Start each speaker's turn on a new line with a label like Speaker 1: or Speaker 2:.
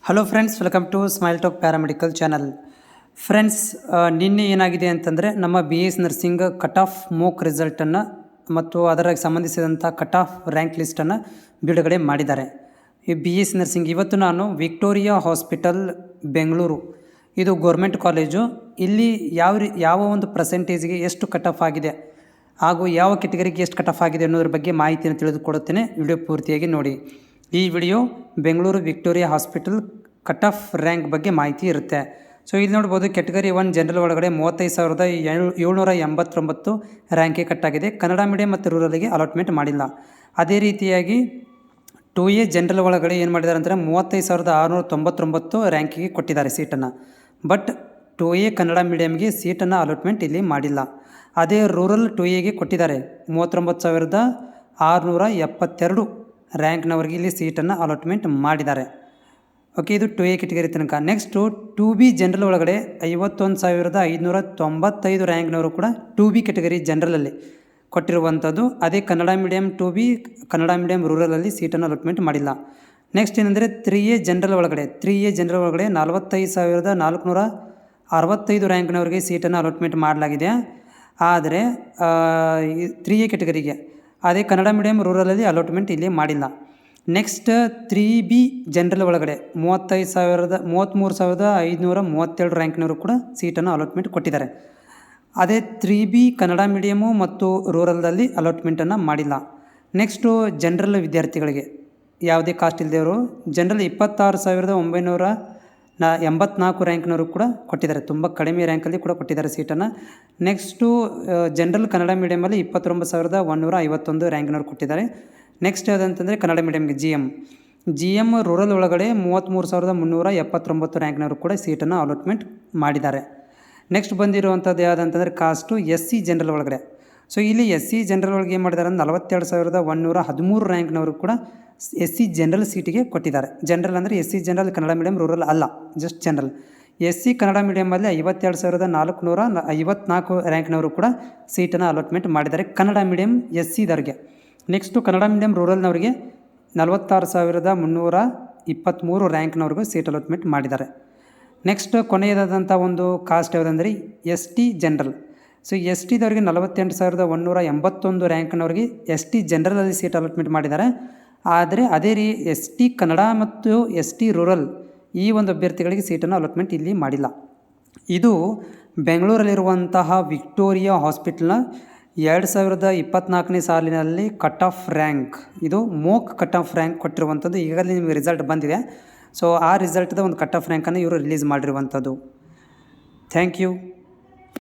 Speaker 1: Hello friends, welcome to smile talk paramedical channel. Friends, ನಿನ್ನೆ ಏನಾಗಿದೆ ಅಂತಂದರೆ ನಮ್ಮ BS nursing cut off mock ರಿಸಲ್ಟನ್ನು ಮತ್ತು ಅದರ ಸಂಬಂಧಿಸಿದಂಥ ಕಟ್ ಆಫ್ ರ್ಯಾಂಕ್ ಲಿಸ್ಟನ್ನು ಬಿಡುಗಡೆ ಮಾಡಿದ್ದಾರೆ. ಈ BS ನರ್ಸಿಂಗ್ ಇವತ್ತು ನಾನು ವಿಕ್ಟೋರಿಯಾ ಹಾಸ್ಪಿಟಲ್ ಬೆಂಗಳೂರು, ಇದು ಗೋರ್ಮೆಂಟ್ ಕಾಲೇಜು. ಇಲ್ಲಿ ಯಾವ ಒಂದು ಪರ್ಸೆಂಟೇಜ್ಗೆ ಎಷ್ಟು ಕಟ್ ಆಫ್ ಆಗಿದೆ ಹಾಗೂ ಯಾವ ಕೆಟಗರಿಗೆ ಎಷ್ಟು ಕಟ್ ಆಫ್ ಆಗಿದೆ ಅನ್ನೋದ್ರ ಬಗ್ಗೆ ಮಾಹಿತಿಯನ್ನು ತಿಳಿದುಕೊಡುತ್ತೇನೆ. ವಿಡಿಯೋ ಪೂರ್ತಿಯಾಗಿ ನೋಡಿ. ಈ video Bengaluru Victoria hospital cut off rank ಬಗ್ಗೆ ಮಾಹಿತಿ ಇರುತ್ತೆ. ಸೊ ಇಲ್ಲಿ ನೋಡ್ಬೋದು, ಕೆಟಗರಿ 1 ಜನರಲ್ ಒಳಗಡೆ 35,789 ರ್ಯಾಂಕಿಗೆ ಕಟ್ಟಾಗಿದೆ. ಕನ್ನಡ ಮೀಡಿಯಂ ಮತ್ತು ರೂರಲ್ಗೆ ಅಲಾಟ್ಮೆಂಟ್ ಮಾಡಿಲ್ಲ. ಅದೇ ರೀತಿಯಾಗಿ 2A ಜನರಲ್ ಒಳಗಡೆ ಏನು ಮಾಡಿದ್ದಾರೆ ಅಂದರೆ 35,699 ರ್ಯಾಂಕಿಗೆ ಕೊಟ್ಟಿದ್ದಾರೆ ಸೀಟನ್ನು. ಬಟ್ 2A ಕನ್ನಡ ಮೀಡಿಯಮ್ಗೆ ಸೀಟನ್ನು ಅಲಾಟ್ಮೆಂಟ್ ಇಲ್ಲಿ ಮಾಡಿಲ್ಲ. ಅದೇ ರೂರಲ್ 2Aಗೆ ಕೊಟ್ಟಿದ್ದಾರೆ 39,672 ರ್ಯಾಂಕ್ನವರೆಗೆ ಇಲ್ಲಿ ಸೀಟನ್ನು ಅಲಾಟ್ಮೆಂಟ್ ಮಾಡಿದ್ದಾರೆ. ಓಕೆ, ಇದು 2A ಕೆಟಗರಿ ತನಕ. ನೆಕ್ಸ್ಟು 2B ಜನರಲ್ ಒಳಗಡೆ 51,595 ರ್ಯಾಂಕ್ನವರು ಕೂಡ 2B ಕೆಟಗರಿ ಜನರಲಲ್ಲಿ ಕೊಟ್ಟಿರುವಂಥದ್ದು. ಅದೇ Kannada medium 2B, Kannada medium ರೂರಲಲ್ಲಿ ಸೀಟನ್ನು ಅಲಾಟ್ಮೆಂಟ್ ಮಾಡಿಲ್ಲ. ನೆಕ್ಸ್ಟ್ ಏನಂದರೆ 3A ಜನರಲ್ ಒಳಗಡೆ 45,465 ರ್ಯಾಂಕ್ನವರಿಗೆ ಸೀಟನ್ನು ಅಲಾಟ್ಮೆಂಟ್ ಮಾಡಲಾಗಿದೆ. ಆದರೆ 3A ಕೆಟಗರಿಗೆ ಅದೇ ಕನ್ನಡ ಮೀಡಿಯಂ ರೂರಲಲ್ಲಿ ಅಲಾಟ್ಮೆಂಟ್ ಇಲ್ಲಿ ಮಾಡಿಲ್ಲ. ನೆಕ್ಸ್ಟ್ 3B ಜನರಲ್ ಒಳಗಡೆ 33,537 ರ್ಯಾಂಕ್ನವರು ಕೂಡ ಸೀಟನ್ನು ಅಲಾಟ್ಮೆಂಟ್ ಕೊಟ್ಟಿದ್ದಾರೆ. ಅದೇ 3B ಕನ್ನಡ ಮೀಡಿಯಮು ಮತ್ತು ರೂರಲ್ದಲ್ಲಿ ಅಲಾಟ್ಮೆಂಟನ್ನು ಮಾಡಿಲ್ಲ. ನೆಕ್ಸ್ಟು ಜನರಲ್ ವಿದ್ಯಾರ್ಥಿಗಳಿಗೆ ಯಾವುದೇ ಕಾಸ್ಟ್ ಇಲ್ಲದೆಯವರು ಜನರಲ್ 26,984 ರ್ಯಾಂಕ್ನವರು ಕೂಡ ಕೊಟ್ಟಿದ್ದಾರೆ. ತುಂಬ ಕಡಿಮೆ ರ್ಯಾಂಕಲ್ಲಿ ಕೂಡ ಕೊಟ್ಟಿದ್ದಾರೆ ಸೀಟನ್ನು. ನೆಕ್ಸ್ಟು ಜನರಲ್ ಕನ್ನಡ ಮೀಡಿಯಮಲ್ಲಿ 29,151 ರ್ಯಾಂಕ್ನವರು ಕೊಟ್ಟಿದ್ದಾರೆ. ನೆಕ್ಸ್ಟ್ ಯಾವುದಂತಂದರೆ ಕನ್ನಡ ಮೀಡಿಯಮ್ಗೆ GM ರೂರಲ್ ಒಳಗಡೆ 33,379 ರ್ಯಾಂಕ್ನವರು ಕೂಡ ಸೀಟನ್ನು ಅಲಾಟ್ಮೆಂಟ್ ಮಾಡಿದ್ದಾರೆ. ನೆಕ್ಸ್ಟ್ ಬಂದಿರುವಂಥದ್ದು ಯಾವುದಂತಂದರೆ ಕಾಸ್ಟು SC ಜನರಲ್ ಒಳಗಡೆ. ಸೊ ಇಲ್ಲಿ SC ಜನರಲ್ ಒಳಗೆ ಏನು ಮಾಡಿದ್ದಾರೆ ಅಂದರೆ 42,113 ರ್ಯಾಂಕ್ನವರು ಕೂಡ SC ಜನರಲ್ ಸೀಟಿಗೆ ಕೊಟ್ಟಿದ್ದಾರೆ. ಜನರಲ್ ಅಂದರೆ SC general Kannada medium rural ಅಲ್ಲ, ಜಸ್ಟ್ ಜನರಲ್. SC ಕನ್ನಡ ಮೀಡಿಯಮಲ್ಲಿ 52,454 ರ್ಯಾಂಕ್ನವರು ಕೂಡ ಸೀಟನ್ನು ಅಲಾಟ್ಮೆಂಟ್ ಮಾಡಿದ್ದಾರೆ ಕನ್ನಡ ಮೀಡಿಯಂ SCದವ್ರಿಗೆ. ನೆಕ್ಸ್ಟು ಕನ್ನಡ ಮೀಡಿಯಂ ರೂರಲ್ನವರಿಗೆ 46,323 ರ್ಯಾಂಕ್ನವ್ರಿಗೂ ಸೀಟ್ ಅಲಾಟ್ಮೆಂಟ್ ಮಾಡಿದ್ದಾರೆ. ನೆಕ್ಸ್ಟ್ ಕೊನೆಯದಾದಂಥ ಒಂದು ಕಾಸ್ಟ್ ಯಾವುದಂದರೆ ST ಜನರಲ್. ಸೊ STದವ್ರಿಗೆ 48,181 ರ್ಯಾಂಕ್ನವ್ರಿಗೆ ST ಜನರಲಲ್ಲಿ ಸೀಟ್ ಅಲಾಟ್ಮೆಂಟ್ ಮಾಡಿದ್ದಾರೆ. ಆದರೆ ಅದೇ ST ಕನ್ನಡ ಮತ್ತು ST ರೂರಲ್ ಈ ಒಂದು ಅಭ್ಯರ್ಥಿಗಳಿಗೆ ಸೀಟನ್ನು ಅಲಾಟ್ಮೆಂಟ್ ಇಲ್ಲಿ ಮಾಡಿಲ್ಲ. ಇದು ಬೆಂಗಳೂರಲ್ಲಿರುವಂತಹ ವಿಕ್ಟೋರಿಯಾ ಹಾಸ್ಪಿಟಲ್ನ 2024ನೇ ಸಾಲಿನಲ್ಲಿ ಕಟ್ ಆಫ್ ರ್ಯಾಂಕ್, ಇದು ಮೋಕ್ ಕಟ್ ಆಫ್ ರ್ಯಾಂಕ್ ಕೊಟ್ಟಿರುವಂಥದ್ದು. ಈಗಾಗಲೇ ನಿಮಗೆ ರಿಸಲ್ಟ್ ಬಂದಿದೆ. ಸೊ ಆ ರಿಸಲ್ಟ್ದ ಒಂದು ಕಟ್ ಆಫ್ ರ್ಯಾಂಕನ್ನು ಇವರು ರಿಲೀಸ್ ಮಾಡಿರುವಂಥದ್ದು. Thank you.